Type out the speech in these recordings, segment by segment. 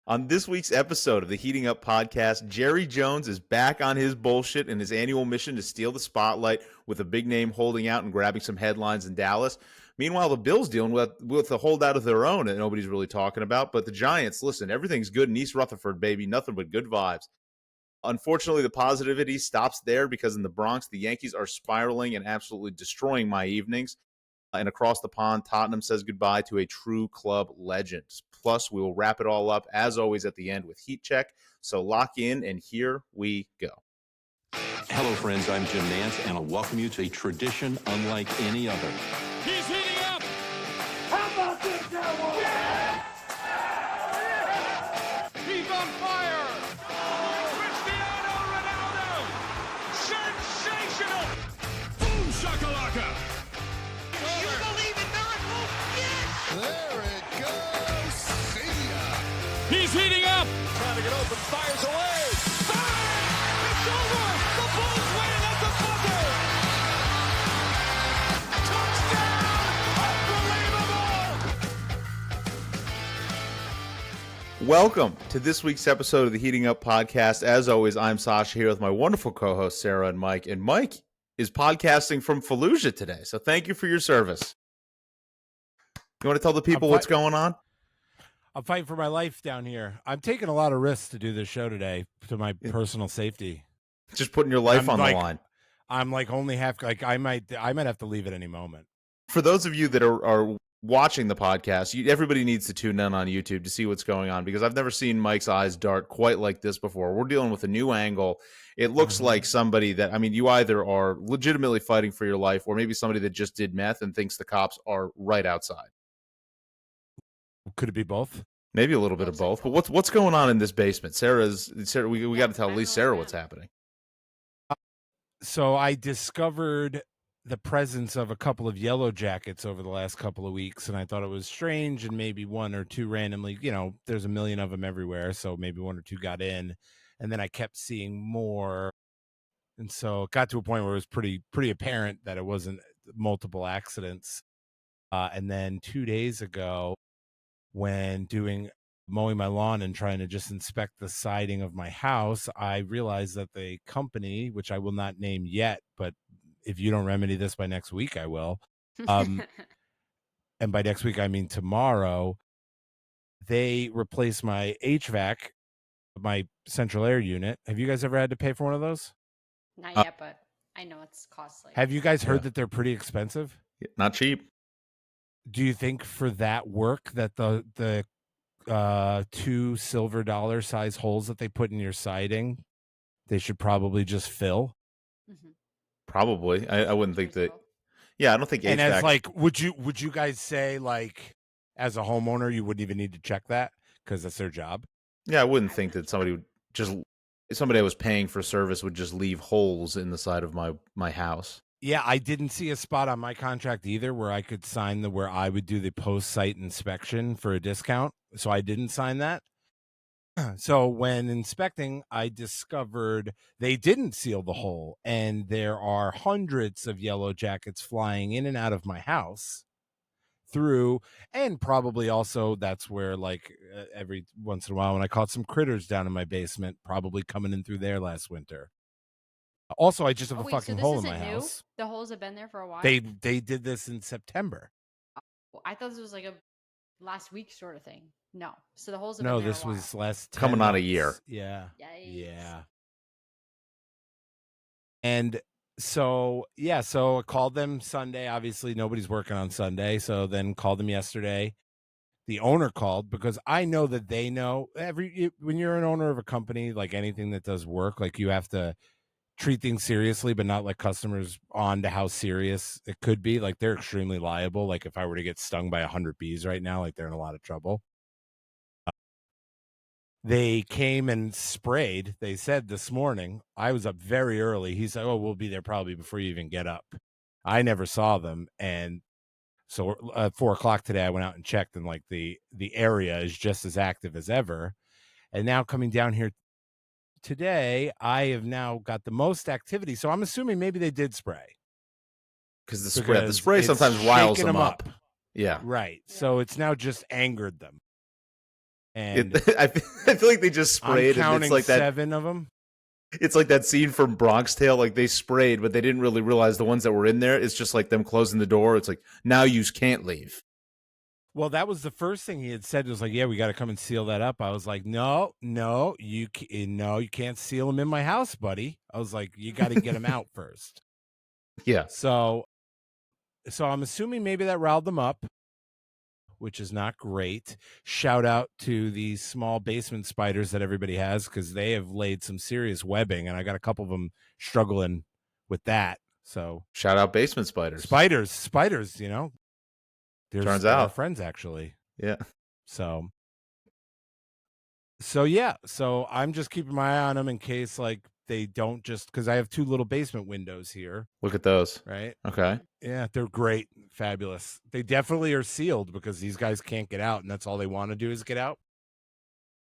On this week's episode of the Heating Up podcast, Jerry Jones is back on his bullshit in his annual mission to steal the spotlight with a big name holding out and grabbing some headlines in Dallas. Meanwhile, the Bills dealing with a holdout of their own that nobody's really talking about. But the Giants, listen, everything's good in East Rutherford, baby. Nothing but good vibes. Unfortunately, the positivity stops there because in the Bronx, the Yankees are spiraling and absolutely destroying my evenings. And across the pond, Tottenham says goodbye to a true club legend. Plus, we will wrap it all up, as always, at the end with Heat Check. So lock in, and here we go. Hello, friends. I'm Jim Nance, and I'll welcome you to a tradition unlike any other. He's heating up! How about this, Cowboys? Yeah! He's on fire! Cristiano Ronaldo! Sensational! Boom shakalaka! You believe in miracles? Yes! There it goes. See ya. He's heating up! Trying to get open, fires away. Fire! It's over! The Bulls win at the buzzer! Touchdown! Unbelievable! Welcome to this week's episode of the Heating Up podcast. As always, I'm Sasha here with my wonderful co-hosts, Sarah and Mike. And Mike is podcasting from Fallujah today. So thank you for your service. You want to tell the people what's going on? I'm fighting for my life down here. I'm taking a lot of risks to do this show today to my personal safety. Just putting your life on the line. I'm like only half, like I might have to leave at any moment. For those of you that are watching the podcast, everybody needs to tune in on YouTube to see what's going on, because I've never seen Mike's eyes dart quite like this before. We're dealing with a new angle. It looks like somebody that, I mean, you either are legitimately fighting for your life or maybe somebody that just did meth and thinks the cops are right outside. Could it be both? Maybe a little bit of both. But what's going on in this basement? Sarah, we got to tell at least Sarah what's happening. So I discovered the presence of a couple of yellow jackets over the last couple of weeks, and I thought it was strange, and maybe one or two randomly, there's a million of them everywhere, so maybe one or two got in, and then I kept seeing more, and so it got to a point where it was pretty apparent that it wasn't multiple accidents. And then 2 days ago, when mowing my lawn and trying to just inspect the siding of my house, I realized that the company, which I will not name yet, but if you don't remedy this by next week, I will. And by next week, I mean tomorrow. They replaced my HVAC, my central air unit. Have you guys ever had to pay for one of those? Not yet, but I know it's costly. Have you guys heard that they're pretty expensive? Not cheap. Do you think for that work that the $2 silver dollar size holes that they put in your siding, they should probably just fill? Mm-hmm. Probably. I wouldn't think that. Yeah, I don't think HVAC. And as like, would you guys say, like, as a homeowner, you wouldn't even need to check that because that's their job? Yeah, I wouldn't think that somebody that was paying for service would just leave holes in the side of my house. Yeah, I didn't see a spot on my contract either where I could sign where I would do the post-site inspection for a discount. So I didn't sign that. So when inspecting, I discovered they didn't seal the hole, and there are hundreds of yellow jackets flying in and out of my house through, and probably also that's where, like, every once in a while when I caught some critters down in my basement, probably coming in through there last winter. Also, I just have a fucking hole in my house. The holes have been there for a while? They did this in September. I thought this was like a last week sort of thing. No. So the holes have been there this was last 10 coming months. on a year. Yeah. Yikes. Yeah. And so I called them Sunday. Obviously, nobody's working on Sunday. So then called them yesterday. The owner called because I know that they know when you're an owner of a company, like anything that does work, like you have to treat things seriously, but not let customers on to how serious it could be. Like, they're extremely liable. Like, if I were to get stung by 100 bees right now, like, they're in a lot of trouble. They came and sprayed. They said this morning, I was up very early. He said, "Oh, we'll be there probably before you even get up." I never saw them. And so at 4:00 today, I went out and checked, and like the area is just as active as ever. And now coming down here today, I have now got the most activity. So I'm assuming maybe they did spray. Because the spray sometimes riles them up. Yeah. Right. So it's now just angered them. And I feel like they just sprayed. I'm counting and it's like 7 of them. It's like that scene from Bronx Tale. Like they sprayed, but they didn't really realize the ones that were in there. It's just like them closing the door. It's like, now you can't leave. Well, that was the first thing he had said. It was like, yeah, we got to come and seal that up. I was like, no, you can't seal them in my house, buddy. I was like, you got to get them out first. Yeah. So I'm assuming maybe that riled them up, which is not great. Shout out to these small basement spiders that everybody has, because they have laid some serious webbing, and I got a couple of them struggling with that. So shout out basement spiders. Spiders, Turns they're out our friends, actually. Yeah. So yeah. So I'm just keeping my eye on them in case like they don't, just because I have 2 little basement windows here. Look at those. Right. Okay. Yeah, they're great. Fabulous. They definitely are sealed because these guys can't get out, and that's all they want to do is get out.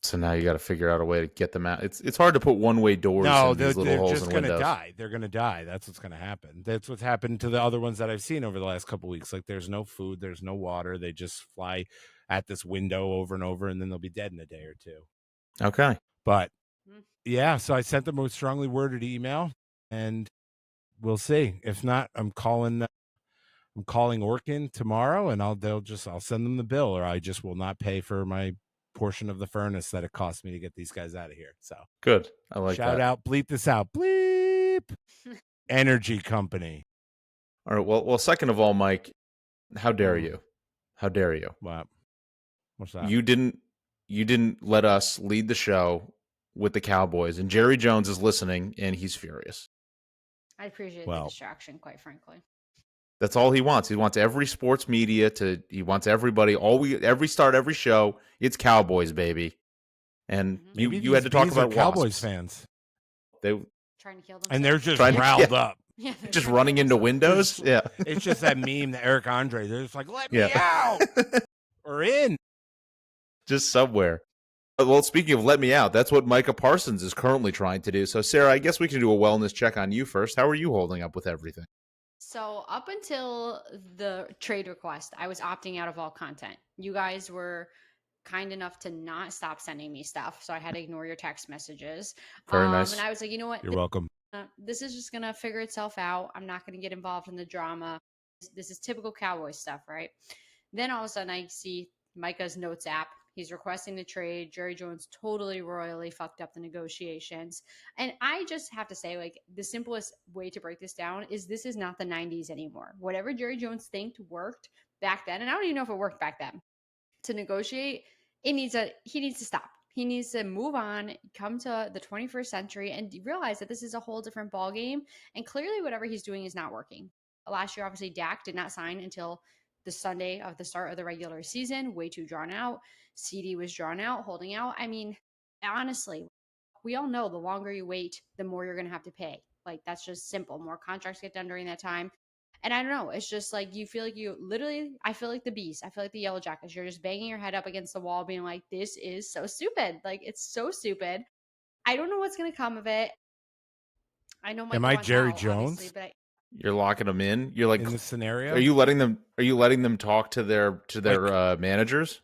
So now you got to figure out a way to get them out. It's hard to put one-way doors in these little holes just in going to windows. die. They're going to die. That's what's going to happen. That's what's happened to the other ones that I've seen over the last couple of weeks. Like there's no food, there's no water. They just fly at this window over and over, and then they'll be dead in a day or 2. Okay. But yeah, so I sent them a strongly worded email, and we'll see. If not, I'm calling Orkin tomorrow, and I'll send them the bill, or I just will not pay for my portion of the furnace that it cost me to get these guys out of here. So good. I like that. Shout out, bleep this out. Bleep. Energy company. All right. Well, second of all, Mike, how dare you? How dare you? What? What's that? You didn't let us lead the show with the Cowboys, and Jerry Jones is listening, and he's furious. I appreciate the distraction, quite frankly. That's all he wants. He wants every sports media he wants everybody, every start, every show, it's Cowboys, baby. And you had to talk about Cowboys fans. They trying to kill them. And they're just riled up. Yeah, just running into windows. Yeah. It's just that meme, that Eric Andre. They're just like, let me out. Or in. Just somewhere. Well, speaking of let me out, that's what Micah Parsons is currently trying to do. So, Sarah, I guess we can do a wellness check on you first. How are you holding up with everything? So up until the trade request, I was opting out of all content. You guys were kind enough to not stop sending me stuff, so I had to ignore your text messages. Very nice. And I was like, you know what? You're welcome. This is just going to figure itself out. I'm not going to get involved in the drama. This is typical Cowboys stuff, right? Then all of a sudden I see Micah's notes app. He's requesting the trade. Jerry Jones totally royally fucked up the negotiations. And I just have to say, like, the simplest way to break this down is this is not the 90s anymore. Whatever Jerry Jones think worked back then, and I don't even know if it worked back then, to negotiate, he needs to stop. He needs to move on, come to the 21st century, and realize that this is a whole different ballgame. And clearly whatever he's doing is not working. Last year, obviously, Dak did not sign until the Sunday of the start of the regular season, way too drawn out. CD was drawn out, holding out. I mean, honestly, we all know the longer you wait, the more you're going to have to pay. Like, that's just simple. More contracts get done during that time. And I don't know. It's just like you feel like I feel like the beast. I feel like the Yellow Jackets. You're just banging your head up against the wall being like, this is so stupid. Like, it's so stupid. I don't know what's going to come of it. I know. Am I Jerry Jones? But You're locking them in. You're like, in this scenario. Are you letting them talk to their managers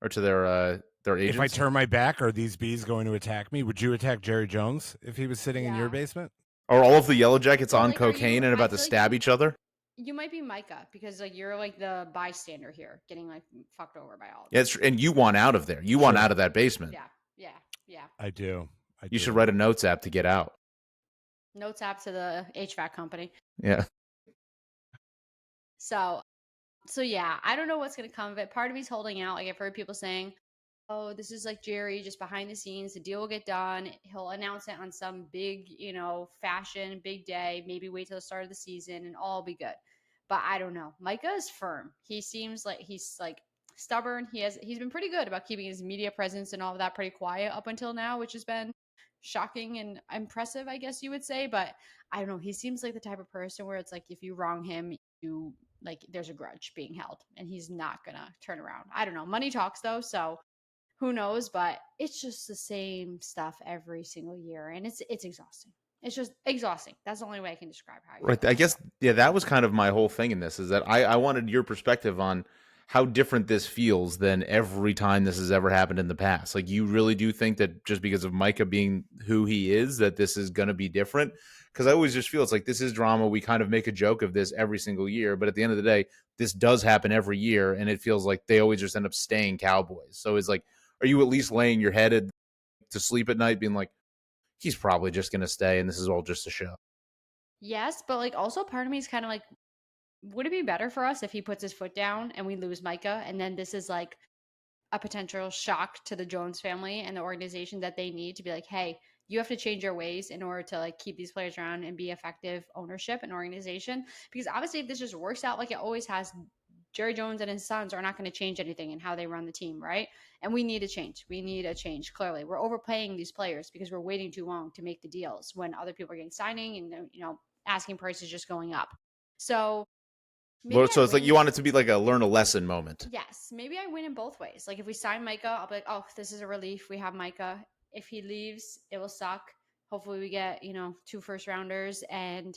or to their agents? If I turn my back, are these bees going to attack me? Would you attack Jerry Jones if he was sitting in your basement? Are all of the Yellow Jackets on cocaine and about to stab each other? You might be Micah because like you're like the bystander here, getting like fucked over by all. Yes, and you want out of there. You want out of that basement. Yeah. I do. You should write a notes app to get out. Notes app to the HVAC company. Yeah. So yeah, I don't know what's going to come of it. Part of me's holding out. Like I've heard people saying, oh, this is like Jerry just behind the scenes. The deal will get done. He'll announce it on some big, fashion, big day. Maybe wait till the start of the season and all will be good. But I don't know. Micah is firm. He seems like he's like stubborn. He's been pretty good about keeping his media presence and all of that pretty quiet up until now, which has been shocking and impressive, I guess you would say. But I don't know. He seems like the type of person where it's like if you wrong him, there's a grudge being held and he's not gonna turn around. I don't know. Money talks though, so who knows? But it's just the same stuff every single year, and it's exhausting. It's just exhausting. That's the only way I can describe how. Right. I guess that was kind of my whole thing in this is that I wanted your perspective on how different this feels than every time this has ever happened in the past. Like, you really do think that just because of Micah being who he is, that this is going to be different? Because I always just feel it's like this is drama. We kind of make a joke of this every single year, but at the end of the day, this does happen every year, and it feels like they always just end up staying Cowboys. So it's like, are you at least laying your head to sleep at night being like, he's probably just going to stay, and this is all just a show? Yes, but like also part of me is kind of like, would it be better for us if he puts his foot down and we lose Micah, and then this is like a potential shock to the Jones family and the organization that they need to be like, hey, you have to change your ways in order to like keep these players around and be effective ownership and organization. Because obviously, if this just works out like it always has, Jerry Jones and his sons are not going to change anything in how they run the team, right? And we need a change. We need a change. Clearly, we're overpaying these players because we're waiting too long to make the deals when other people are getting signing and asking prices just going up. So maybe So I it's like you win. want it to be like a learn a lesson moment. Yes, maybe I win in both ways. Like if we sign Micah, I'll be like, oh, this is a relief. We have Micah. If he leaves, it will suck. Hopefully we get, 2 first rounders and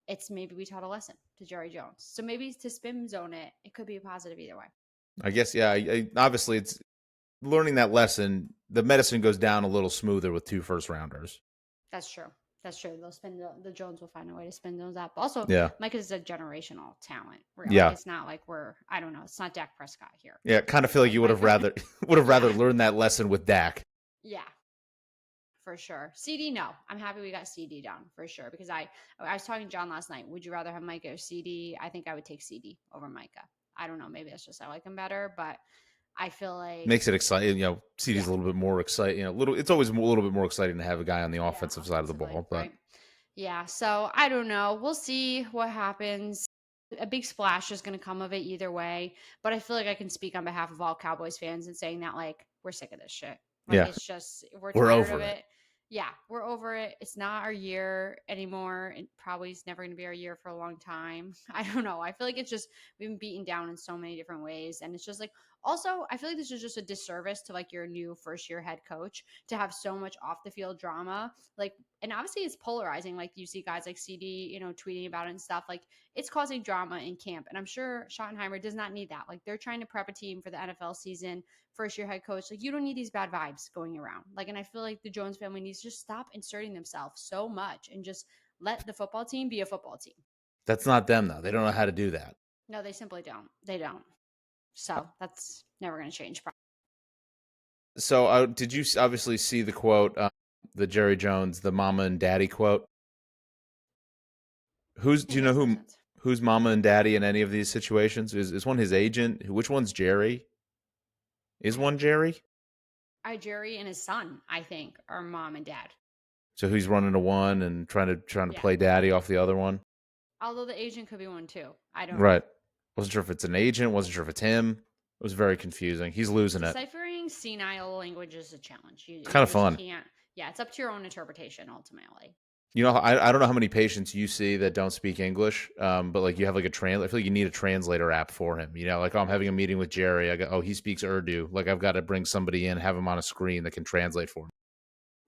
it's maybe we taught a lesson to Jerry Jones. So maybe to spin zone it, it could be a positive either way. I guess, yeah. Obviously, it's learning that lesson. The medicine goes down a little smoother with 2 first rounders. That's true. That's true. They'll spin the Jones will find a way to spin those up. Also, Yeah. Mike is a generational talent. Yeah. Like, it's not like I don't know. It's not Dak Prescott here. Yeah, kind of feel like you would have rather learned that lesson with Dak. Yeah, for sure. CD, no. I'm happy we got CD down for sure because I was talking to John last night. Would you rather have Micah or CD? I think I would take CD over Micah. I don't know. Maybe that's just I like him better, but I feel like Makes it exciting. CD's a little bit more exciting. It's always a little bit more exciting to have a guy on the offensive side of the ball. But right? Yeah, so I don't know. We'll see what happens. A big splash is going to come of it either way, but I feel like I can speak on behalf of all Cowboys fans and saying that like we're sick of this shit. Like Yeah. it's just we're We're tired over of it. it. Yeah, we're over it. It's not our year anymore. It probably is never going to be our year for a long time. I don't know. I feel like it's just we've been beaten down in so many different ways, and it's just like also I feel like this is just a disservice to like your new first year head coach to have so much off the field drama. Like, and obviously it's polarizing. Like you see guys like CD, tweeting about it and stuff. Like it's causing drama in camp, and I'm sure Schottenheimer does not need that. Like they're trying to prep a team for the NFL season. First year head coach, like you don't need these bad vibes going around. Like, and I feel like the Jones family needs to just stop inserting themselves so much and just let the football team be a football team. That's not them though. They don't know how to do that. No, they simply don't. They don't. So that's never going to change. So did you obviously see the quote, the Jerry Jones, the mama and daddy quote? Do you know who's mama and daddy in any of these situations? Is one his agent? Which one's Jerry? Is one Jerry? Jerry and his son, I think, are mom and dad. So he's running to one and trying to play daddy off the other one. Although the agent could be one too. I don't know. Right. Wasn't sure if it's an agent. Wasn't sure if it's him. It was very confusing. He's losing it. Deciphering senile language is a challenge. It's kind of fun. Yeah, it's up to your own interpretation ultimately. I don't know how many patients you see that don't speak English, but like you have like a I feel like you need a translator app for him. Like I'm having a meeting with Jerry. I go, he speaks Urdu. Like I've got to bring somebody in, have him on a screen that can translate for him.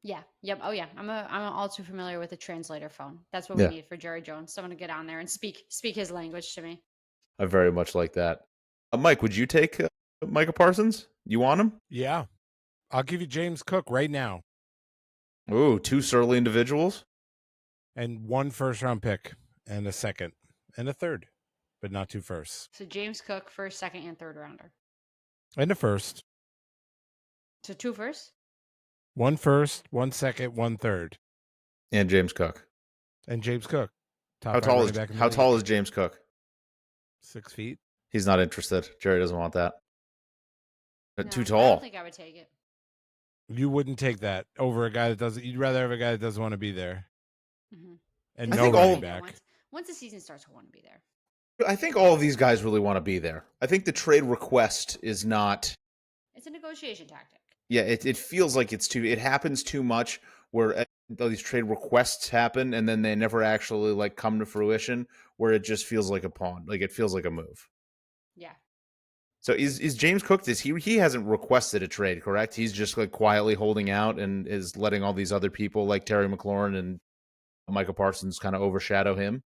Yeah. Yep. Oh yeah. I'm all too familiar with the translator phone. That's what we need for Jerry Jones. Someone to get on there and speak his language to me. I very much like that. Mike, would you take Micah Parsons? You want him? Yeah. I'll give you James Cook right now. Ooh, 2 surly individuals. And 1 first-round pick, and a second, and a third, but not 2 firsts. So James Cook, first, second, and third rounder. And a first. So 2 first? 1 first, 1 second, 1 third. And James Cook. And James Cook. How tall is James Cook? 6 feet. He's not interested. Jerry doesn't want that. No, Too I tall. don't think I would take it. You wouldn't take that over a guy that doesn't. You'd rather have a guy that doesn't want to be there. Mm-hmm. And I no think running back. Once the season starts, I want to be there. I think all of these guys really want to be there. I think the trade request is not. It's a negotiation tactic. Yeah, it feels like it happens too much where these trade requests happen and then they never actually like come to fruition, where it just feels like a pawn. Like it feels like a move. Yeah. So is James Cook, he hasn't requested a trade, correct? He's just like quietly holding out and is letting all these other people like Terry McLaurin and Micah Parsons kind of overshadow him.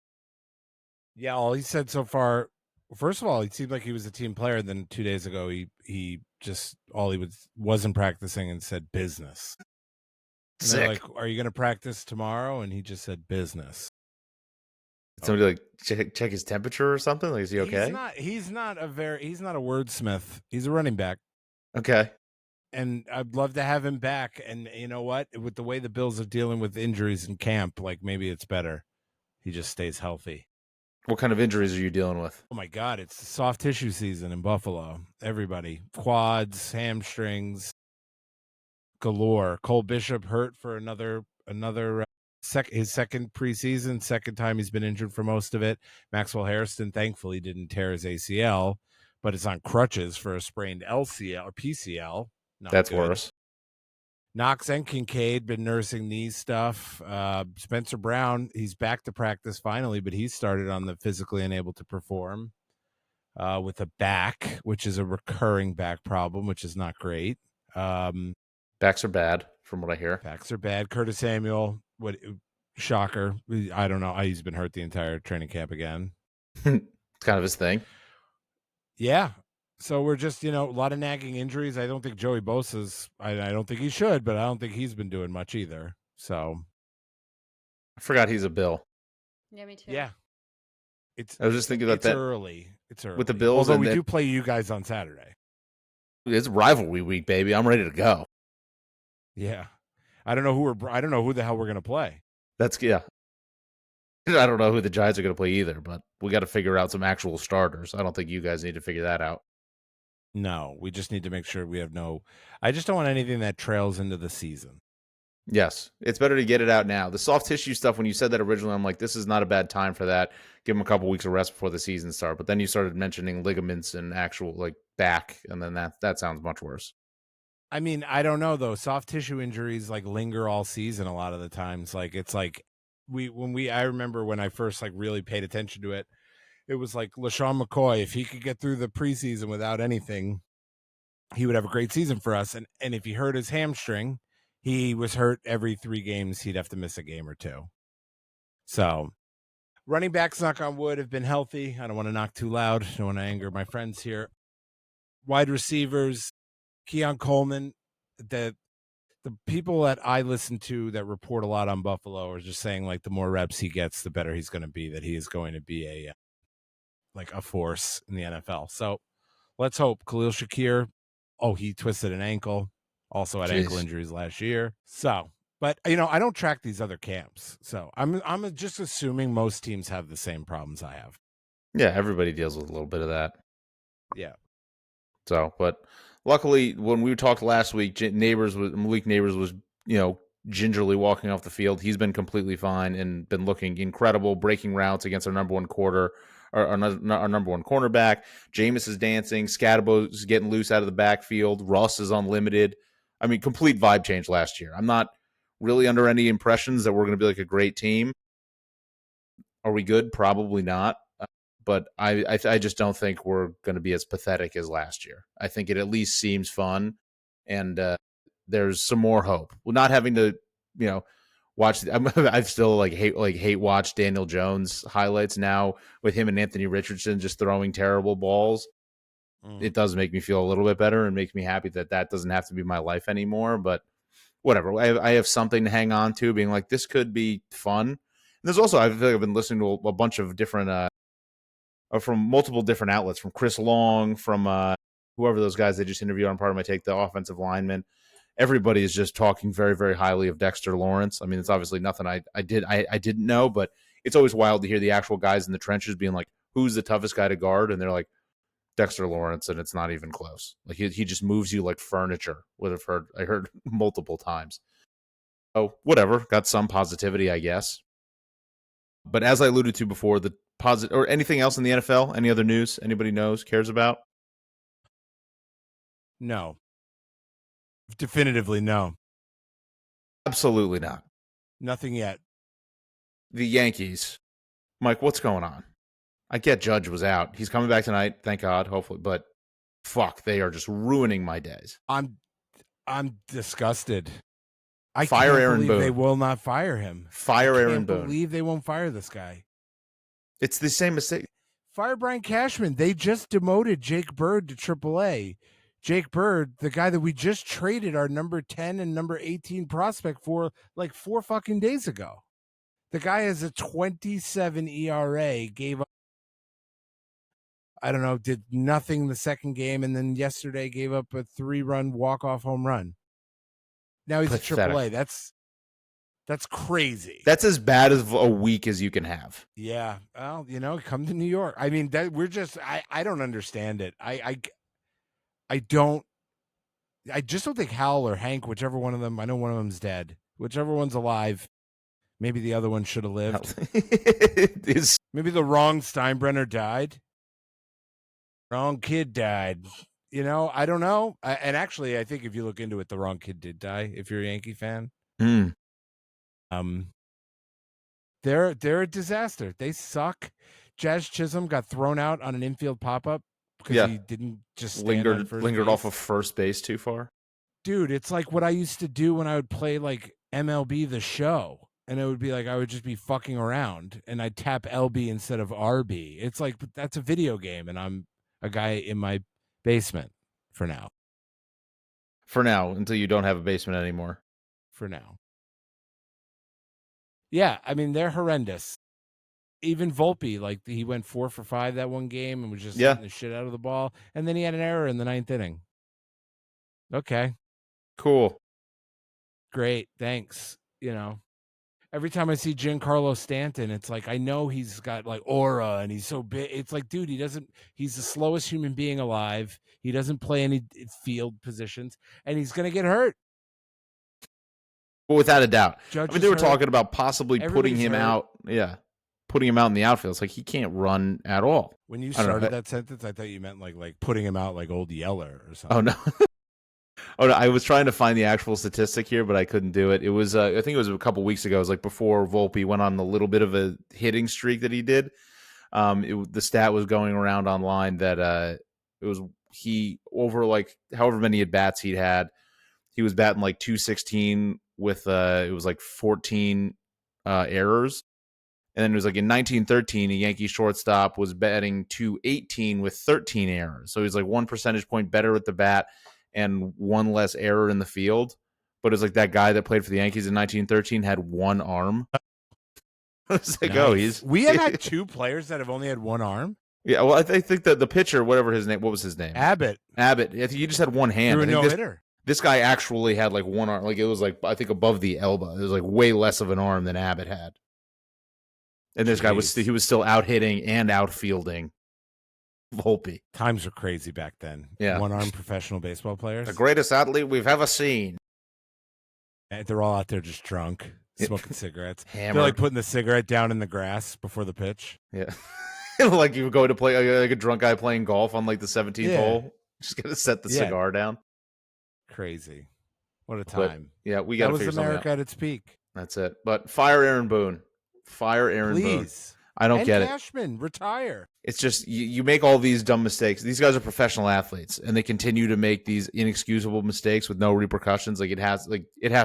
Yeah, all he said so far First of all, he seemed like he was a team player. Then 2 days ago, he just all he wasn't practicing and said business. And they're like, "Are you going to practice tomorrow?" And he just said business. Did somebody like check his temperature or something? Like, is he okay? He's not a wordsmith. He's a running back. Okay. And I'd love to have him back. And you know what? With the way the Bills are dealing with injuries in camp, like maybe it's better he just stays healthy. What kind of injuries are you dealing with? Oh my God, it's soft tissue season in Buffalo. Everybody, quads, hamstrings, galore. Cole Bishop hurt for another his second preseason, second time he's been injured for most of it. Maxwell Hairston thankfully didn't tear his ACL, but it's on crutches for a sprained LCL or PCL. That's worse. Knox and Kincaid been nursing knee stuff. Spencer Brown, he's back to practice finally, but he started on the physically unable to perform with a back, which is a recurring back problem, which is not great. Backs are bad, from what I hear. Backs are bad. Curtis Samuel, shocker. I don't know. He's been hurt the entire training camp again. It's kind of his thing. Yeah. So we're just, a lot of nagging injuries. I don't think Joey Bosa's, I don't think he should, but I don't think he's been doing much either. So. I forgot he's a Bill. Yeah, me too. Yeah. I was just thinking about that. It's early. With the Bills. Although we do play you guys on Saturday. It's rivalry week, baby. I'm ready to go. Yeah. I don't know who the hell we're going to play. Yeah. I don't know who the Giants are going to play either, but we got to figure out some actual starters. I don't think you guys need to figure that out. No, we just need to make sure we have I just don't want anything that trails into the season. Yes, it's better to get it out now. The soft tissue stuff, when you said that originally, I'm like, this is not a bad time for that. Give him a couple weeks of rest before the season starts. But then you started mentioning ligaments and actual back, and then that sounds much worse. I mean, I don't know though. Soft tissue injuries linger all season a lot of the times. I remember when I first really paid attention to it. It was like LaShawn McCoy, if he could get through the preseason without anything, he would have a great season for us. And if he hurt his hamstring, he was hurt every 3 games. He'd have to miss a game or 2. So running backs, knock on wood, have been healthy. I don't want to knock too loud. I don't want to anger my friends here. Wide receivers, Keon Coleman, the people that I listen to that report a lot on Buffalo are just saying the more reps he gets, the better he's going to be, that he is going to be a force in the NFL. So let's hope. Khalil Shakir, he twisted an ankle, also had ankle injuries last year. So, but I don't track these other camps. So I'm just assuming most teams have the same problems I have. Yeah, everybody deals with a little bit of that. Yeah. So, but luckily when we talked last week, Malik Neighbors was, gingerly walking off the field. He's been completely fine and been looking incredible, breaking routes against our number one number one cornerback. Jameis is dancing. Scatterbo is getting loose out of the backfield. Russ is unlimited. I mean, complete vibe change last year. I'm not really under any impressions that we're going to be a great team. Are we good? Probably not. But I just don't think we're going to be as pathetic as last year. I think it at least seems fun, and there's some more hope. Well, not having to, watch. I've still hate watch Daniel Jones highlights now with him and Anthony Richardson just throwing terrible balls. It does make me feel a little bit better and makes me happy that doesn't have to be my life anymore. But whatever, I have something to hang on to, being like, this could be fun. And there's also, I feel like I've been listening to a bunch of different, from multiple different outlets, from Chris Long, from whoever those guys they just interviewed on Part of My Take, the offensive lineman. Everybody is just talking very, very highly of Dexter Lawrence. I mean, it's obviously nothing I didn't know, but it's always wild to hear the actual guys in the trenches being like, who's the toughest guy to guard? And they're like, Dexter Lawrence, and it's not even close. He just moves you like furniture. I heard multiple times. Oh, whatever. Got some positivity, I guess. But as I alluded to before, the positive or anything else in the NFL, any other news anybody cares about? No. Definitively no. Absolutely not. Nothing yet. The Yankees. Mike, what's going on? I get Judge was out. He's coming back tonight, thank God, hopefully. But fuck, they are just ruining my days. I'm disgusted. I fire can't Aaron believe Boone. They will not fire him. Fire Aaron Boone. I can't believe they won't fire this guy. It's the same mistake. Fire Brian Cashman. They just demoted Jake Bird to AAA. Jake Bird, the guy that we just traded our number 10 and number 18 prospect for like 4 fucking days ago. The guy has a 27 ERA, gave up, I don't know, did nothing the second game, and then yesterday gave up a 3-run walk-off home run. Now he's Pathetic. at AAA. That's crazy. That's as bad as a week as you can have. Yeah. Well, come to New York. I mean, that we're just I don't understand it. I just don't think Hal or Hank, whichever one of them, I know one of them's dead. Whichever one's alive, maybe the other one should have lived. Maybe the wrong Steinbrenner died. Wrong kid died. I don't know. And actually, I think if you look into it, the wrong kid did die, if you're a Yankee fan. They're a disaster. They suck. Jazz Chisholm got thrown out on an infield pop-up because he didn't just stand on first lingered base. off of first base too far. Dude, it's like what I used to do when I would play like MLB The Show, and it would be like I would just be fucking around, and I'd tap LB instead of RB. It's like that's a video game, and I'm a guy in my basement for now. For now, until you don't have a basement anymore. For now. Yeah, I mean, they're horrendous. Even Volpe, like he went 4 for 5 that one game and was just hitting the shit out of the ball. And then he had an error in the 9th inning. Okay. Cool. Great. Thanks. Every time I see Giancarlo Stanton, it's like, I know he's got like aura and he's so big. It's like, dude, he's the slowest human being alive. He doesn't play any field positions and he's going to get hurt. Well, without a doubt. Judge they were talking about possibly putting him out. Yeah. Putting him out in the outfield. It's like he can't run at all. When you started that sentence, I thought you meant like putting him out like old Yeller or something. Oh, no. Oh, no. I was trying to find the actual statistic here, but I couldn't do it. It was, I think it was a couple weeks ago. It was like before Volpe went on the little bit of a hitting streak that he did. The stat was going around online that it was he over like however many at bats he'd had. He was batting like 216 with it was like 14 errors. And then it was like in 1913, a Yankee shortstop was batting 218 with 13 errors. So he was like 1 percentage point better at the bat and 1 less error in the field. But it was like that guy that played for the Yankees in 1913 had 1 arm. It's like, nice. We have had 2 players that have only had 1 arm. Yeah, well, I think that the pitcher, whatever his name, what was his name? Abbott. I think he just had 1 hand. Threw a no-hitter. This guy actually had like 1 arm. Like it was like, I think above the elbow. It was like way less of an arm than Abbott had. And this guy was still out hitting and outfielding Volpe. Times were crazy back then. Yeah. 1-arm professional baseball players. The greatest athlete we've ever seen. And they're all out there just drunk, smoking cigarettes. Hammered. They're like putting the cigarette down in the grass before the pitch. Yeah. Like you go to play like a drunk guy playing golf on like the 17th hole. Just got to set the cigar down. Crazy. What a time. But, we got to figure something out. That was America at its peak. That's it. But fire Aaron Boone. Fire Aaron Boone. Please. I don't get it. Cashman, retire. It's just you make all these dumb mistakes. These guys are professional athletes, and they continue to make these inexcusable mistakes with no repercussions. Like it has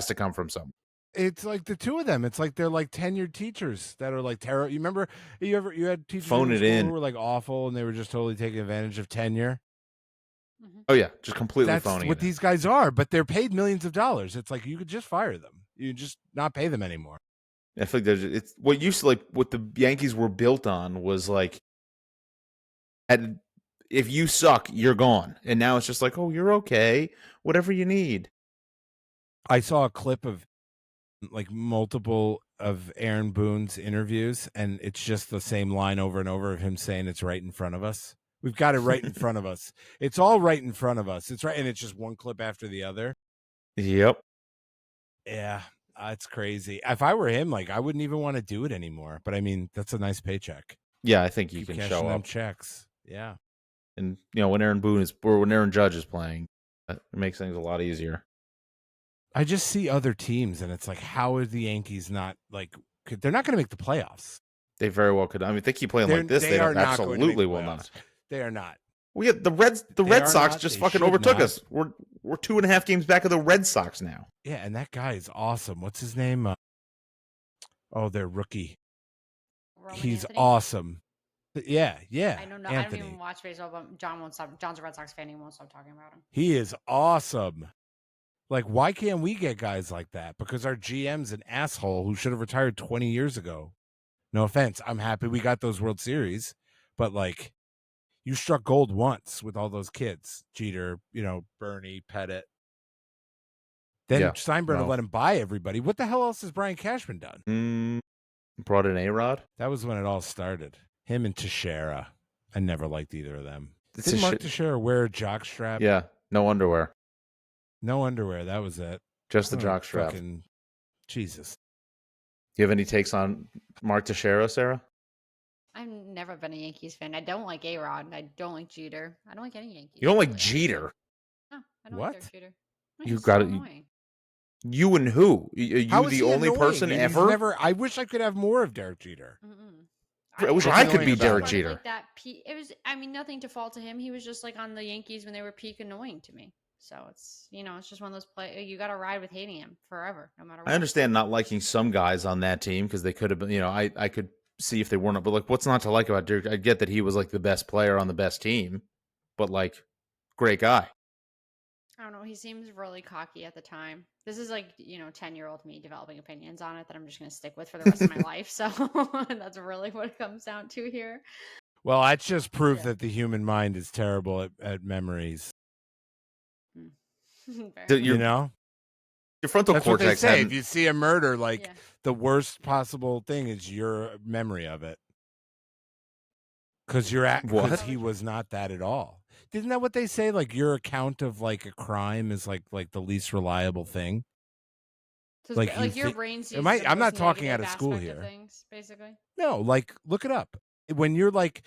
to come from somewhere. It's like the 2 of them. It's like they're like tenured teachers that are like terrible. You remember you had teachers phone it in who were like awful and they were just totally taking advantage of tenure. Oh yeah, just completely That's phoning what it these guys are, but they're paid millions of dollars. It's like you could just fire them. You just not pay them anymore. I think it's what used to like what the Yankees were built on was like, if you suck, you're gone, and now it's just like, oh, you're okay, whatever you need. I saw a clip of like multiple of Aaron Boone's interviews, and it's just the same line over and over of him saying it's right in front of us. We've got it right in front of us. It's all right in front of us. It's right, and it's just one clip after the other. Yep. Yeah. It's crazy. If I were him, like I wouldn't even want to do it anymore. But I mean, that's a nice paycheck. Yeah, I think you Keep can cashing show them up. checks. Yeah. And when Aaron Judge is playing, it makes things a lot easier. I just see other teams, and it's like, how are the Yankees not like? They're not going to make the playoffs. They very well could. I mean, if they keep playing like this, they absolutely will not. They are not. We get the Red Sox just fucking overtook us. We're 2.5 games back of the Red Sox now. Yeah, and that guy is awesome. What's his name? Their rookie. Roman He's Anthony? awesome. Yeah, I don't know. I don't Anthony. even watch baseball, but John won't stop. John's a Red Sox fan. He won't stop talking about him. He is awesome. Like, why can't we get guys like that? Because our GM's an asshole who should have retired 20 years ago. No offense. I'm happy we got those World Series, but like, you struck gold once with all those kids. Jeter, Bernie, Pettit. Then Yeah, Steinbrenner let him buy everybody. What the hell else has Brian Cashman done? Brought in A-Rod. That was when it all started. Him and Teixeira. I never liked either of them. It's Didn't a Mark shit- Teixeira wear a jockstrap? Yeah, no underwear, No underwear. That was it. just the jockstrap. Fucking Jesus. Do you have any takes on Mark Teixeira, Sarah? I've never been a Yankees fan. I don't like A-Rod. I don't like Jeter. I don't like any Yankees. You don't like really. Jeter? No, I don't What? like Derek Jeter. No, You he's got so it. annoying. You and who? Are you How is the he only annoying? person He's ever? I wish I could have more of Derek Jeter. Mm-mm. I wish What's I could annoying be about Derek him? Jeter. Like that. It was. I mean, nothing to fault to him. He was just like on the Yankees when they were peak annoying to me. So it's it's just one of those play. You got to ride with hating him forever, no matter what. I understand not liking some guys on that team because they could have been. I could see if they weren't. But like, what's not to like about Derek? I get that he was like the best player on the best team, but like, great guy. I don't know. He seems really cocky at the time. This is like 10-year-old me developing opinions on it that I'm just going to stick with for the rest of my life. So that's really what it comes down to here. Well, that's just proof that the human mind is terrible at memories. Fair Your enough. frontal That's what they cortex. say. If you see a murder, like Yeah. the worst possible thing is your memory of it. Because What? he was not that at all. Isn't that what they say? Like your account of like a crime is like the least reliable thing. So Like, like you your thi- brain sees. Am I- the I'm not most talking out negative of school aspect here. things, basically. No, like look it up. When you're like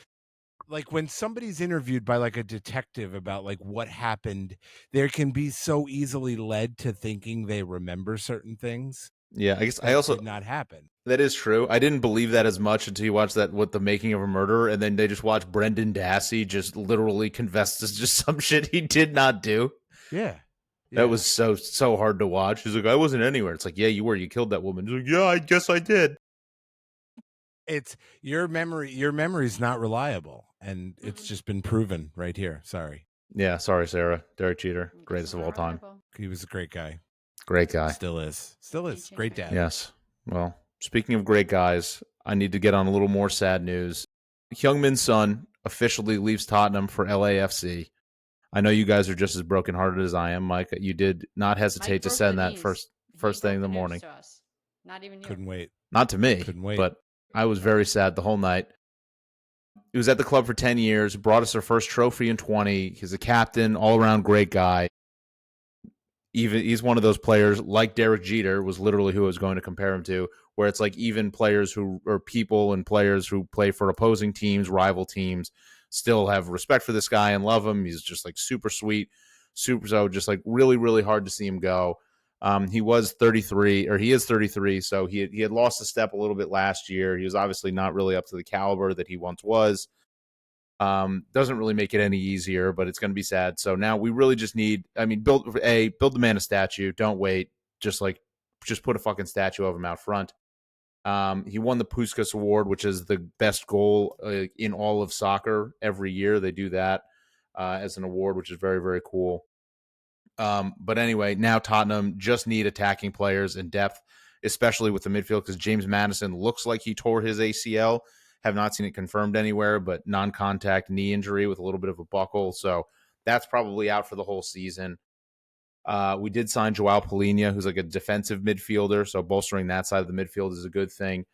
when somebody's interviewed by like a detective about like what happened, there can be so easily led to thinking they remember certain things. Yeah, I guess That I also did not happen. that is true. I didn't believe that as much until you watch that with The Making of a Murderer, and then they just watch Brendan Dassey just literally confess to just some shit he did not do. Yeah. That was so hard to watch. He's like, I wasn't anywhere. It's like, yeah, you were. You killed that woman. He's like, yeah, I guess I did. It's your memory. Your memory's not reliable, and it's just been proven right here. Sorry. Yeah, sorry, Sarah. Derek Jeter, greatest of all time. He was a great guy. Great guy. Still is. Still is. Great dad. Yes. Well, speaking of great guys, I need to get on a little more sad news. Heung-Min Son officially leaves Tottenham for LAFC. I know you guys are just as brokenhearted as I am, Mike. You did not hesitate to send that first thing in the morning. To us. Not even you. Couldn't wait. Not to me, Couldn't wait. but I was very sad the whole night. He was at the club for 10 years, brought us our first trophy in 20. He's a captain, all-around great guy. He's one of those players, like Derek Jeter, was literally who I was going to compare him to, where it's like even players people and players who play for opposing teams, rival teams, still have respect for this guy and love him. He's just like super sweet, just like really, really hard to see him go. He was 33, or he is 33, so he had lost a step a little bit last year. He was obviously not really up to the caliber that he once was. Doesn't really make it any easier, but it's going to be sad. So now we really just need, build the man a statue. Don't wait. Just put a fucking statue of him out front. He won the Puskas Award, which is the best goal in all of soccer. Every year they do that as an award, which is very, very cool. But anyway, now Tottenham just need attacking players in depth, especially with the midfield, because James Maddison looks like he tore his ACL. Have not seen it confirmed anywhere, but non-contact knee injury with a little bit of a buckle. So that's probably out for the whole season. We did sign Joao Palhinha, who's like a defensive midfielder, so bolstering that side of the midfield is a good thing.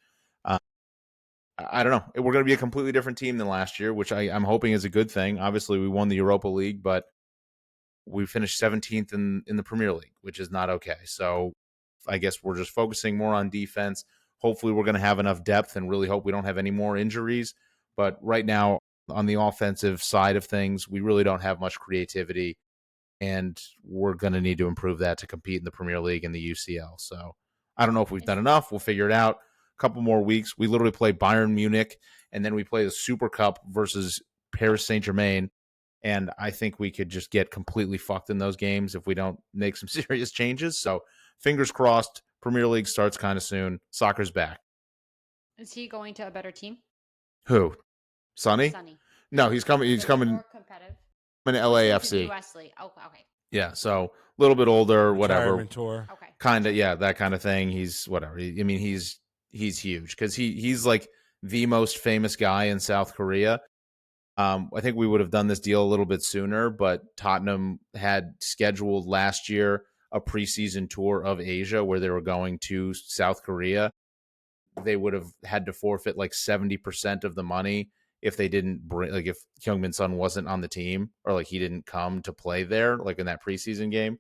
I don't know. We're going to be a completely different team than last year, which I'm hoping is a good thing. Obviously, we won the Europa League, but we finished 17th in the Premier League, which is not okay. So I guess we're just focusing more on defense. Hopefully we're going to have enough depth and really hope we don't have any more injuries. But right now, on the offensive side of things, we really don't have much creativity, and we're going to need to improve that to compete in the Premier League and the UCL. So I don't know if we've done enough. We'll figure it out. A couple more weeks. We literally play Bayern Munich, and then we play the Super Cup versus Paris Saint-Germain. And I think we could just get completely fucked in those games if we don't make some serious changes. So fingers crossed, Premier League starts kind of soon. Soccer's back. Is he going to a better team? Who? Sonny? Sunny. No, he's coming. He's So coming more competitive. in Oh, so he could be LAFC. Wesley. Oh, okay. Yeah, so a little bit older, whatever. Retirement tour. Okay. Kind of, yeah, that kind of thing. He's whatever. I mean, he's huge because he's like the most famous guy in South Korea. I think we would have done this deal a little bit sooner, but Tottenham had scheduled last year a preseason tour of Asia where they were going to South Korea. They would have had to forfeit like 70% of the money if they didn't bring, like if Heung-min Son wasn't on the team or like he didn't come to play there, like in that preseason game.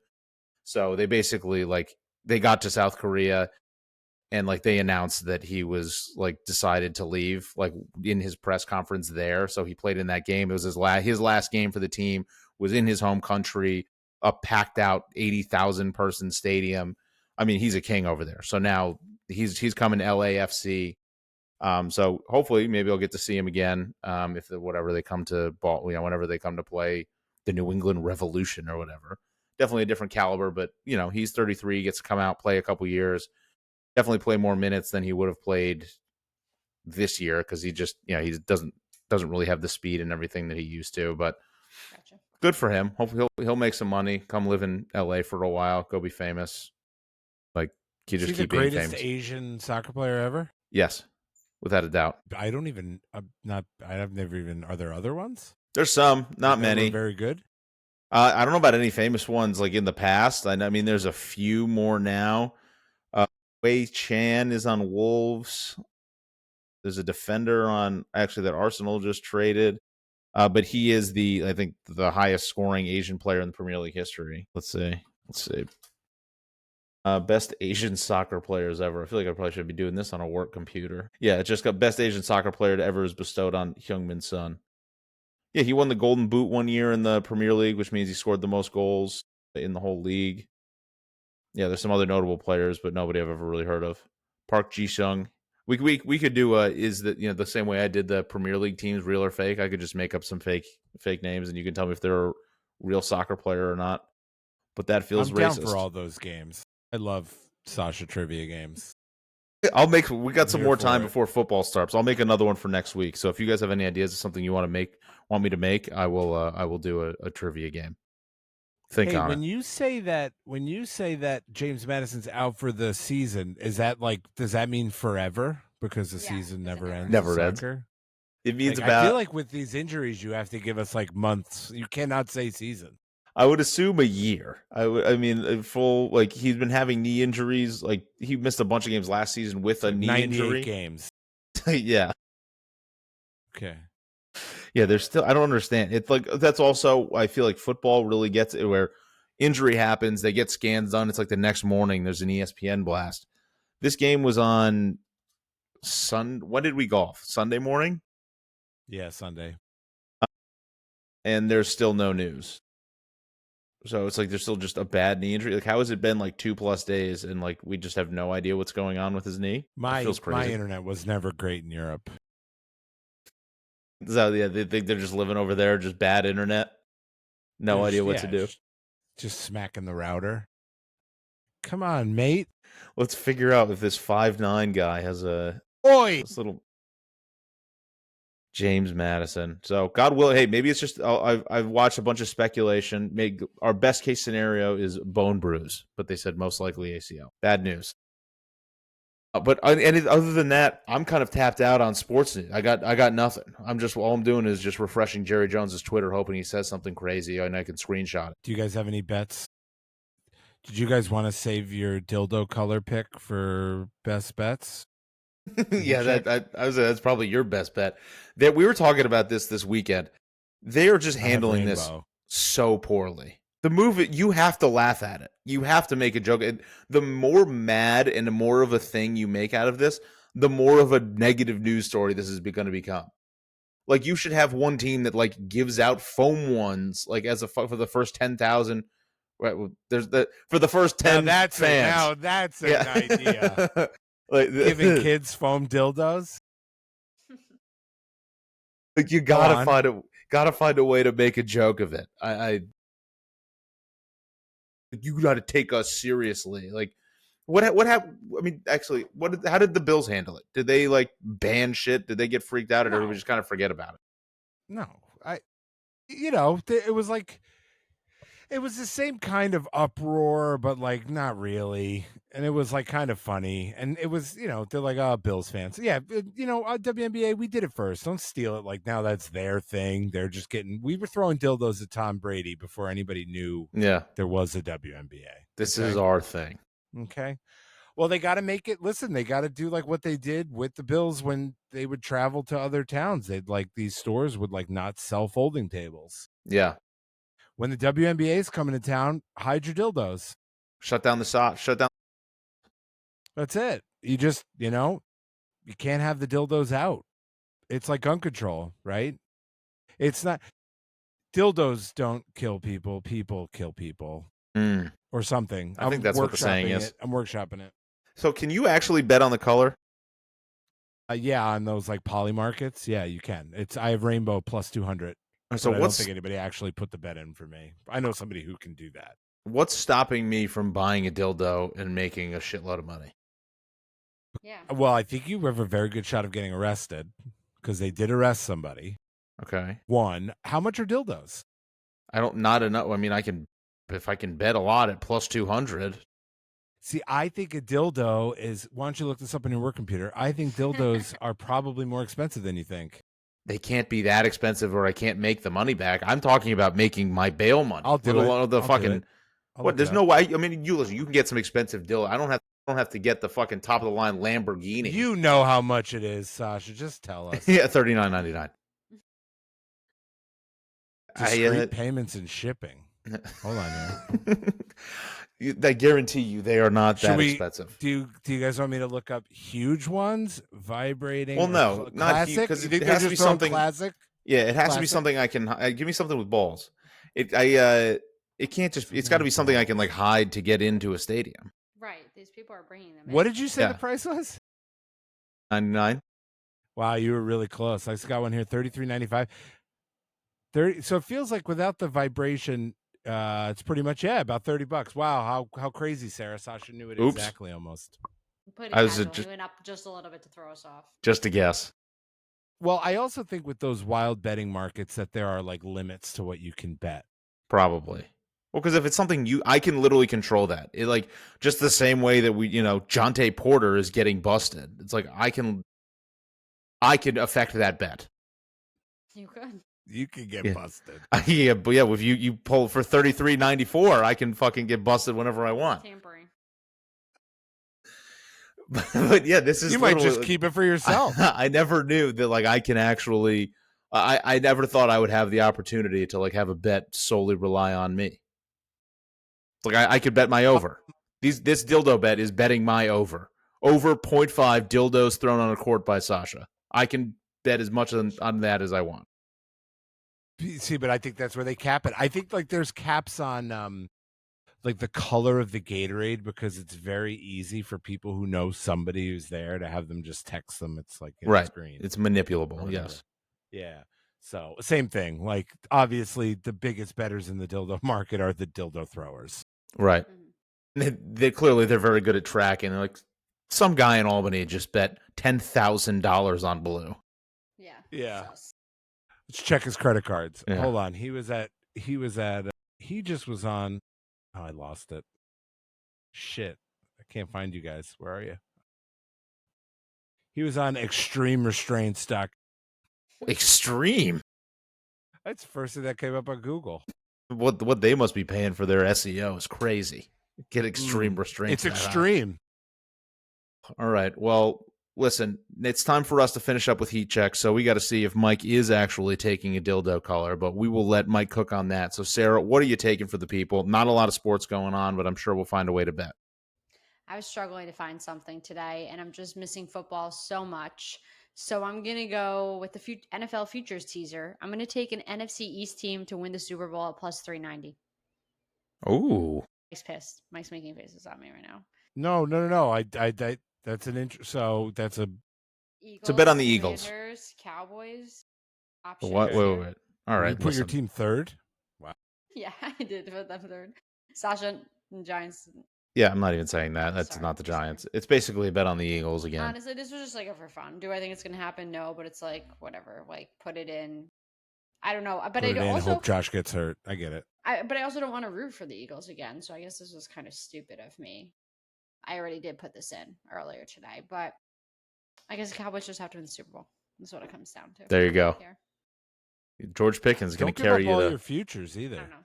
So they basically like they got to South Korea and like they announced that he was like decided to leave like in his press conference there. So he played in that game. It was his last game for the team, was in his home country, a packed out 80,000 person stadium. I mean, he's a king over there. So now he's coming to LAFC. So hopefully maybe I'll get to see him again. Whatever they come to whenever they come to play the New England Revolution or whatever. Definitely a different caliber, but he's 33, he gets to come out, play a couple years. Definitely play more minutes than he would have played this year because he just, he doesn't really have the speed and everything that he used to. But Gotcha. Good for him. Hopefully he'll make some money, come live in LA for a while, go be famous. Like he just keep being famous. The greatest Asian soccer player ever? Yes, without a doubt. I don't even I've never even. Are there other ones? There's some, not many. Very good. I don't know about any famous ones like in the past. I mean, there's a few more now. Wei Chan is on Wolves. There's a defender on that Arsenal just traded. But he is I think the highest scoring Asian player in the Premier League history. Let's see. Best Asian soccer players ever. I feel like I probably should be doing this on a work computer. Yeah, it just got best Asian soccer player to ever is bestowed on Heung-min Son. Yeah, he won the Golden Boot one year in the Premier League, which means he scored the most goals in the whole league. Yeah, there's some other notable players, but nobody I've ever really heard of. Park Ji-sung. We could do the same way I did the Premier League teams, real or fake. I could just make up some fake names, and you can tell me if they're a real soccer player or not. But that feels racist. I'm down for all those games. I love Sasha trivia games. We got some more time before football starts. I'll make another one for next week. So if you guys have any ideas of something you want me to make, I will do a trivia game. Think on it. When you say that James Madison's out for the season, is that does that mean forever? Because the season never ends. Never ends. It means I feel like with these injuries, you have to give us months. You cannot say season. I would assume a year. I mean, full he's been having knee injuries. Like he missed a bunch of games last season with a knee injury. Games. Yeah. Okay. Yeah, there's still. I don't understand. It's that's also. I feel like football really gets it where injury happens. They get scans done. It's like the next morning. There's an ESPN blast. This game was on when did we golf? Sunday morning. Yeah, Sunday. And there's still no news. So it's there's still just a bad knee injury. How has it been 2+ days and we just have no idea what's going on with his knee? It feels crazy. My internet was never great in Europe. So yeah, they think they're just living over there, just bad internet. No idea what to do. Just smacking the router. Come on, mate. Let's figure out if this 5'9" guy has this little James Madison. So God will. Hey, maybe it's just I've watched a bunch of speculation. Our best case scenario is bone bruise, but they said most likely ACL. Bad news. But other than that, I'm kind of tapped out on sports news. I got nothing. All I'm doing is just refreshing Jerry Jones's Twitter, hoping he says something crazy and I can screenshot it. Do you guys have any bets? Did you guys want to save your dildo color pick for best bets? Yeah, that's probably your best bet. That we were talking about this weekend. They are just handling this so poorly. The move, you have to laugh at it. You have to make a joke. And the more mad and the more of a thing you make out of this, the more of a negative news story this is going to become. You should have one team that gives out foam ones for the first 10,000. Right, there's for the first 10 fans. Now that's an idea. Giving kids foam dildos. You gotta find a way to make a joke of it. You got to take us seriously. What happened? I mean, actually, how did the Bills handle it? Did they like ban shit? Did they get freaked out, or did everybody just kind of forget about it? No, it was like it was the same kind of uproar, but like not really. And it was like kind of funny. And it was, they're like, oh, Bills fans. Yeah, WNBA, we did it first. Don't steal it. Like now that's their thing. They're just we were throwing dildos at Tom Brady before anybody knew there was a WNBA. This is our thing. Okay. Well, they got to make it. Listen, they got to do like what they did with the Bills when they would travel to other towns. They'd like these stores would like not sell folding tables. Yeah. When the WNBA is coming to town, hide your dildos. Shut down the shop. Shut down. That's it. You just, you can't have the dildos out. It's like gun control, right? It's not. Dildos don't kill people. People kill people. Or something. I think that's what the saying is. I'm workshopping it. So can you actually bet on the color? Yeah, on those like poly markets. Yeah, you can. I have rainbow plus 200. So I don't think anybody actually put the bet in for me. I know somebody who can do that. What's stopping me from buying a dildo and making a shitload of money? Yeah. Well, I think you have a very good shot of getting arrested because they did arrest somebody. Okay. One, how much are dildos? Not enough. I mean, if I can bet a lot at plus 200. See, I think a dildo is, why don't you look this up on your work computer? I think dildos are probably more expensive than you think. They can't be that expensive or I can't make the money back. I'm talking about making my bail money. I'll do it. What? There's no way. I mean, you can get some expensive dildo. I don't have to get the fucking top of the line Lamborghini. You know how much it is, Sasha. Just tell us. Yeah, $39.99. Discrete payments and shipping. Hold on here. I guarantee you they are not that expensive. Do you guys want me to look up huge ones, vibrating? Well, no, not huge, because it has to be something classic. Yeah, it has to be something I can give me something with balls. It can't just. It's got to be something I can like hide to get into a stadium. Right. These people are bringing them. What did you say the price was? $99. Wow, you were really close. I just got one here, $33.95. So it feels like without the vibration, it's pretty much about $30. Wow, how crazy, Sarah. Sasha knew it exactly almost. I went up just a little bit to throw us off. Just a guess. Well, I also think with those wild betting markets that there are like limits to what you can bet. Probably. Well, because if it's something I can literally control that. It like just the same way that Jonte Porter is getting busted. It's like I can affect that bet. You could. You could get busted. Yeah, but yeah, if you pull for $33.94, I can fucking get busted whenever I want. Tampering. But yeah, this is. You might just keep it for yourself. I never knew that. Like, I can actually. I never thought I would have the opportunity to like have a bet solely rely on me. Like I could bet my over. This dildo bet is betting my over. Over 0.5 dildos thrown on a court by Sasha. I can bet as much on that as I want. See, but I think that's where they cap it. I think like there's caps on like the color of the Gatorade because it's very easy for people who know somebody who's there to have them just text them. It's like right. Screen. It's manipulable. Yes. Yeah. So same thing. Like obviously the biggest bettors in the dildo market are the dildo throwers. Right. They're very good at tracking. They're like some guy in Albany just bet $10,000 on blue. Yeah. Yeah. Let's check his credit cards. Yeah. Hold on. He just was on. Oh, I lost it. Shit. I can't find you guys. Where are you? He was on Extreme Restraint Stock. Extreme? That's the first thing that came up on Google. What they must be paying for their SEO is crazy. Get Extreme Restraint. It's extreme. All right. Well, listen, it's time for us to finish up with heat check. So we got to see if Mike is actually taking a dildo color, but we will let Mike cook on that. So Sarah, what are you taking for the people? Not a lot of sports going on, but I'm sure we'll find a way to bet. I was struggling to find something today, and I'm just missing football so much. So I'm going to go with the NFL futures teaser. I'm going to take an NFC East team to win the Super Bowl at plus 390. Ooh. Mike's pissed. Mike's making faces at me right now. No. I that's an so that's a. Eagles, it's a bet on the Eagles. Commanders, Cowboys. Options. What? Wait. All right. You put your team third? Wow. Yeah, I did put them third. Sasha and Giants Yeah, I'm not even saying that. That's Sorry, not the sorry. Giants. It's basically a bet on the Eagles again. Honestly, this was just like a for fun. Do I think it's gonna happen? No, but it's like whatever. Like put it in. I don't know, but Put it I in, also, hope Josh gets hurt. I get it. but I also don't want to root for the Eagles again. So I guess this was kind of stupid of me. I already did put this in earlier today, but I guess the Cowboys just have to win the Super Bowl. That's what it comes down to. There you I go. don't care. George Pickens is going Don't to give carry up you all to. your futures I either. don't know.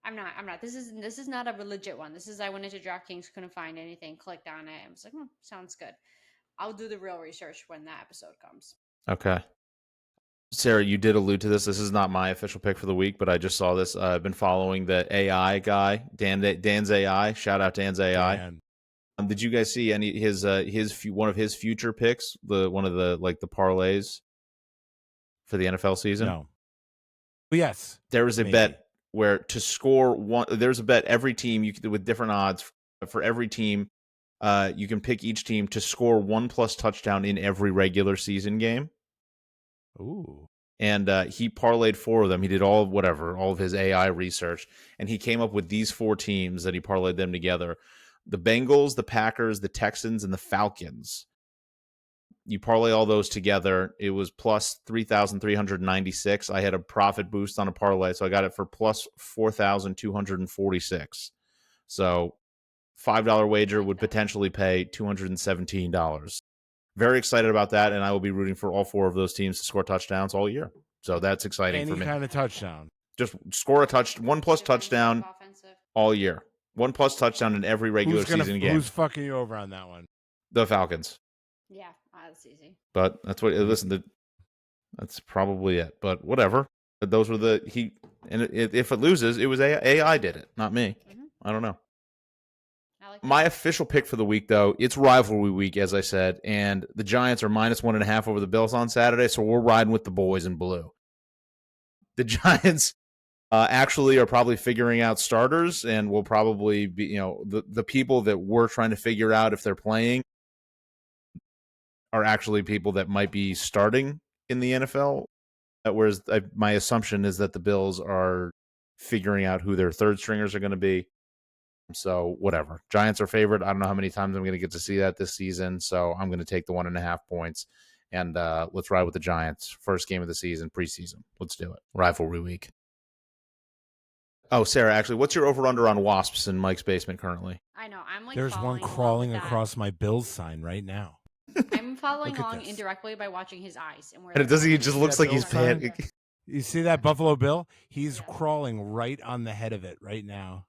I'm not. This is not a legit one. This is I went into DraftKings, couldn't find anything, clicked on it, and was like, sounds good. I'll do the real research when that episode comes. Okay. Sarah, you did allude to this. This is not my official pick for the week, but I just saw this. I've been following the AI guy, Dan's AI. Shout out Dan's AI. Dan. Did you guys see any his one of his future picks? One of the parlays for the NFL season. No. Well, yes. There was a maybe. bet where to score one. There's a bet every team you can, with different odds for every team. You can pick each team to score 1+ touchdown in every regular season game. Ooh. And he parlayed 4 of them. He did all of his AI research, and he came up with these 4 teams that he parlayed them together: the Bengals, the Packers, the Texans, and the Falcons. You parlay all those together, it was plus 3,396. I had a profit boost on a parlay, so I got it for plus 4,246. So $5 wager would potentially pay $217. Very excited about that, and I will be rooting for all 4 of those teams to score touchdowns all year. So that's exciting for me. Any kind of touchdown. Just score a 1+ touchdown Offensive. all year. 1+ touchdown in every regular season game. Who's fucking you over on that one? The Falcons. Yeah, that's easy. But that's what. Listen, that's probably it. But whatever. Those were if it loses, it was AI did it, not me. Mm-hmm. I don't know. I like My official pick for the week, though, it's rivalry week, as I said, and the Giants are -1.5 over the Bills on Saturday, so we're riding with the boys in blue. The Giants actually are probably figuring out starters, and will probably be, the people that we're trying to figure out if they're playing are actually people that might be starting in the NFL. Whereas my assumption is that the Bills are figuring out who their third stringers are going to be. So whatever. Giants are favored. I don't know how many times I'm going to get to see that this season. So I'm going to take the 1.5 points and let's ride with the Giants. First game of the season, preseason. Let's do it. Rivalry week. Oh, Sarah, actually, what's your over-under on wasps in Mike's basement currently? I know. I'm like There's one following along crawling with that. across my Bills sign right now. I'm following Look at along this. indirectly by watching his eyes and where. And it doesn't. He they're just going. looks like he's Bill paying. You see that Buffalo Bill? He's Yeah. crawling right on the head of it right now.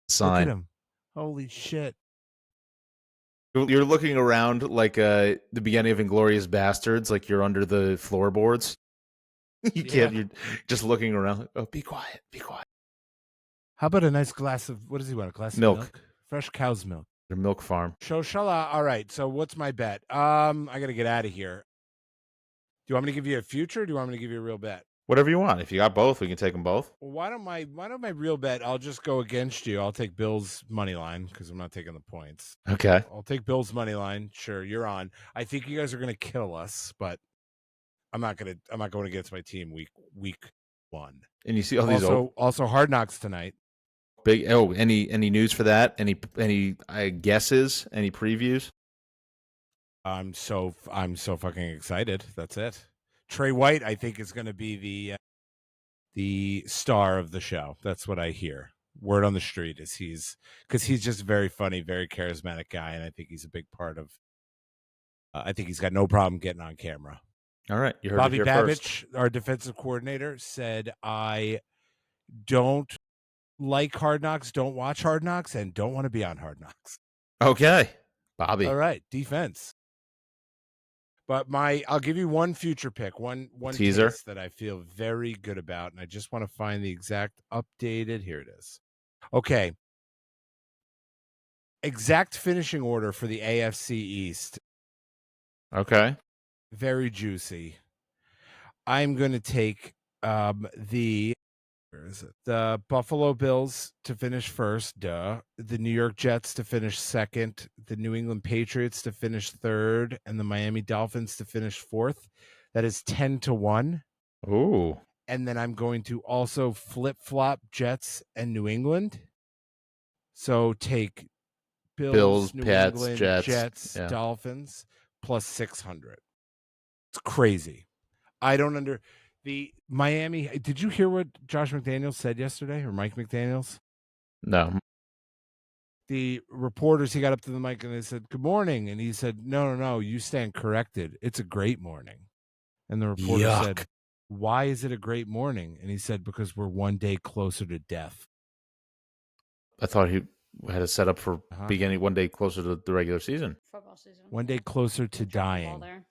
Look Sign. at him. Holy shit. You're looking around like the beginning of Inglourious Bastards, like you're under the floorboards. You can't. You're just looking around. Oh, be quiet. Be quiet. How about a nice glass of, what does he want? A glass Milk. of milk? Fresh cow's milk. Your milk farm. Shoshala. All right. So what's my bet? I got to get out of here. Do you want me to give you a future? Or do you want me to give you a real bet? Whatever you want. If you got both, we can take them both. Well, why don't my real bet? I'll just go against you. I'll take Bills money line because I'm not taking the points. Okay. I'll take Bills money line. Sure, you're on. I think you guys are going to kill us, but I'm not going against my team week 1. And you see all these also Hard Knocks tonight. big. Oh, any news for that? Any guesses? Any previews? I'm so fucking excited. That's it. Trey White, I think, is going to be the star of the show. That's what I hear. Word on the street is because he's just a very funny, very charismatic guy, and I think he's a big part of. I think he's got no problem getting on camera. All right, you heard Bobby it here Babich, first. our defensive coordinator, said, "I don't like Hard Knocks, don't watch Hard Knocks, and don't want to be on Hard Knocks." Okay, Bobby. All right, defense. But I'll give you one future pick, one teaser case that I feel very good about, and I just want to find the exact updated. Here it is. Okay. Exact finishing order for the AFC East. Okay. Very juicy. I'm going to take the Buffalo Bills to finish first, the New York Jets to finish second, the New England Patriots to finish third, and the Miami Dolphins to finish fourth. That is 10-1. Ooh. And then I'm going to also flip-flop Jets and New England. So take Bills, New Pats, England, Jets, yeah. Dolphins plus 600. It's crazy. I don't the Miami. Did you hear what Josh McDaniels said yesterday, or Mike McDaniels? No. The reporters, he got up to the mic and they said, "Good morning," and he said, "No, you stand corrected. It's a great morning." And the reporter said, "Why is it a great morning?" And he said, "Because we're one day closer to death." I thought he had a setup for Uh-huh. beginning one day closer to the regular season. Football season. One day closer to Dropping the ball dying.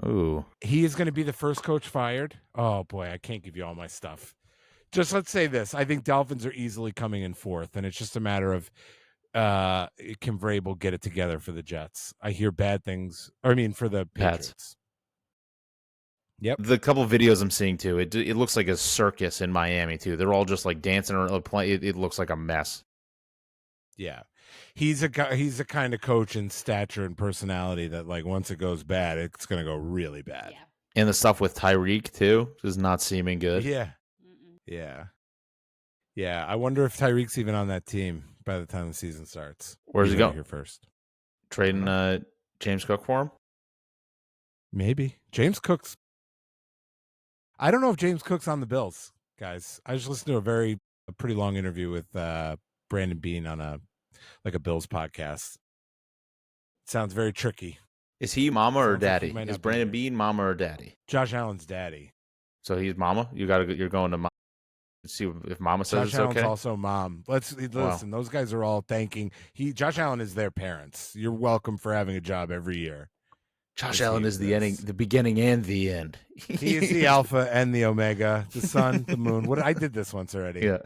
there. Ooh. He is going to be the first coach fired. Oh boy, I can't give you all my stuff. Just let's say this: I think Dolphins are easily coming in fourth, and it's just a matter of can Vrabel get it together for the Jets. I hear bad things. Or I mean, for the Patriots. Pats. Yep. The couple videos I'm seeing too, it looks like a circus in Miami too. They're all just like dancing around. It looks like a mess. Yeah, he's a kind of coach in stature and personality that like once it goes bad, it's going to go really bad. Yeah. And the stuff with Tyreek too is not seeming good. Yeah. Mm-mm. Yeah. I wonder if Tyreek's even on that team by the time the season starts. Where's he going? Here first. Trading James Cook for him? Maybe James Cook's. I don't know if James Cook's on the Bills, guys. I just listened to a pretty long interview with Brandon Beane on a Bills podcast. Sounds very tricky. Is he mama or Sounds like he daddy? might not Is be Brandon here. Beane mama or daddy? Josh Allen's daddy. So he's mama. You're going to mama. See if mama says Josh it's Allen's okay. also mom. Listen. Wow. Those guys are all thanking. Josh Allen is their parents. You're welcome for having a job every year. Josh Allen is the ending, the beginning and the end. He is the alpha and the omega, the sun, the moon. What I did this once already. Yeah.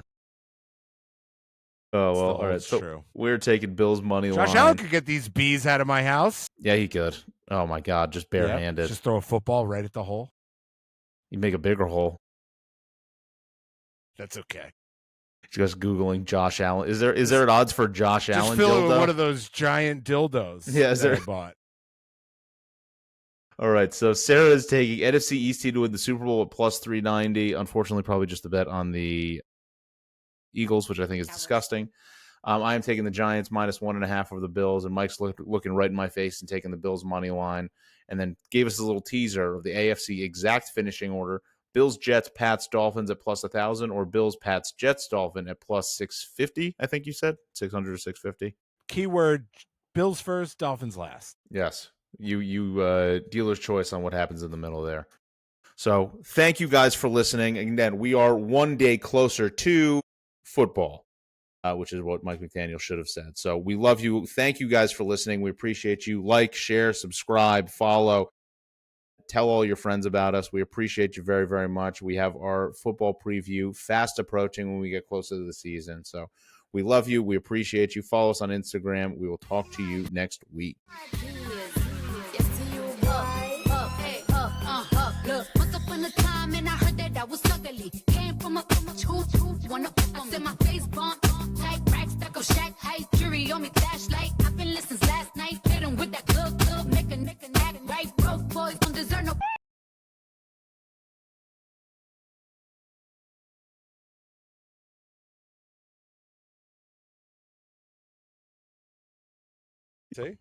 Oh well, Still all right. holds So true. we're taking Bills money line. Josh Allen could get these bees out of my house. Yeah, he could. Oh my God, just barehanded. Yep, just throw a football right at the hole. You make a bigger hole. That's okay. Just googling Josh Allen. Is there an odds for Josh Just Allen? fill it dildo? with one of those giant dildos. Yeah, is that there- I bought. All right, so Sarah is taking NFC East team to win the Super Bowl at plus 390. Unfortunately, probably just a bet on the Eagles, which I think is Cowboys. disgusting. I am taking the Giants minus 1.5 over the Bills, and Mike's looking right in my face and taking the Bills money line, and then gave us a little teaser of the AFC exact finishing order: Bills, Jets, Pats, Dolphins at plus 1,000, or Bills, Pats, Jets, Dolphin at plus 650. I think you said 600 or 650. Keyword: Bills first, Dolphins last. Yes, you dealer's choice on what happens in the middle there. So thank you guys for listening. Again, we are one day closer to football, which is what Mike McDaniel should have said. So we love you. Thank you guys for listening. We appreciate you. Like, share, subscribe, follow. Tell all your friends about us. We appreciate you very, very much. We have our football preview fast approaching when we get closer to the season. So we love you. We appreciate you. Follow us on Instagram. We will talk to you next week. See?